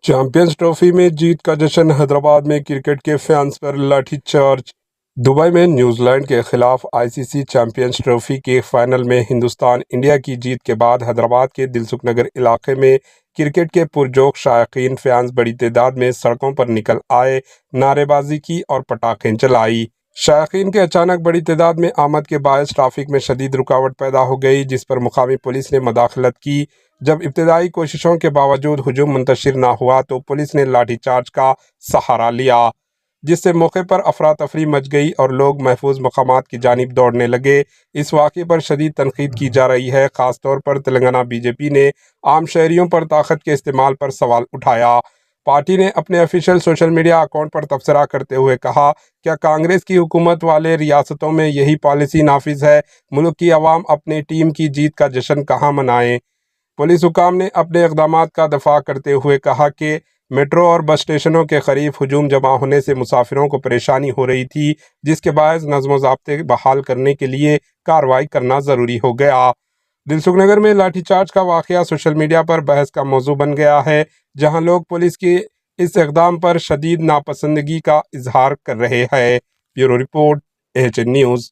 Champions trophy में जीत का जश्न, हैदराबाद में क्रिकेट के फैंस पर लाठीचार्ज। दुबई में न्यूजीलैंड के खिलाफ आईसीसी चैंपियंस ट्रॉफी के फाइनल में हिंदुस्तान इंडिया की जीत के बाद हैदराबाद के दिलसुखनगर इलाके में क्रिकेट के पुरजोश शायकीन फैंस बड़ी तादाद में सड़कों पर निकल आए, नारेबाजी की और पटाखे जलाई। शायकीन के अचानक बड़ी तादाद में आमद के बायस ट्रैफिक में शदीद रुकावट पैदा हो गई, जिस पर मुकामी पुलिस ने मदाखलत की। जब इब्तदाई कोशिशों के बावजूद हुजूम मुंतशिर न हुआ तो पुलिस ने लाठीचार्ज का सहारा लिया, जिससे मौके पर अफरा तफरी मच गई और लोग महफूज मकामात की जानिब दौड़ने लगे। इस वाक़े पर शदीद तनकीद की जा रही है। ख़ास तौर पर तेलंगाना बीजेपी ने आम शहरियों पर ताकत के इस्तेमाल पर सवाल उठाया। पार्टी ने अपने ऑफिशियल सोशल मीडिया अकाउंट पर तबसरा करते हुए कहा, क्या कांग्रेस की हुकूमत वाले रियासतों में यही पॉलिसी नाफिज है? मुल्क की आवाम अपनी टीम की जीत का जश्न कहाँ मनाएं? पुलिस हुकाम ने अपने इक़दामात का दफा करते हुए कहा कि मेट्रो और बस स्टेशनों के करीब हुजूम जमा होने से मुसाफिरों को परेशानी हो रही थी, जिसके बायस नज़्म व ज़ाब्ते बहाल करने के लिए कार्रवाई करना ज़रूरी हो गया। दिलसुखनगर में लाठीचार्ज का वाक़या सोशल मीडिया पर बहस का मौजू बन गया है, जहां लोग पुलिस के इस इक़दाम पर शदीद नापसंदगी का इजहार कर रहे हैं। Bureau report, AHN news.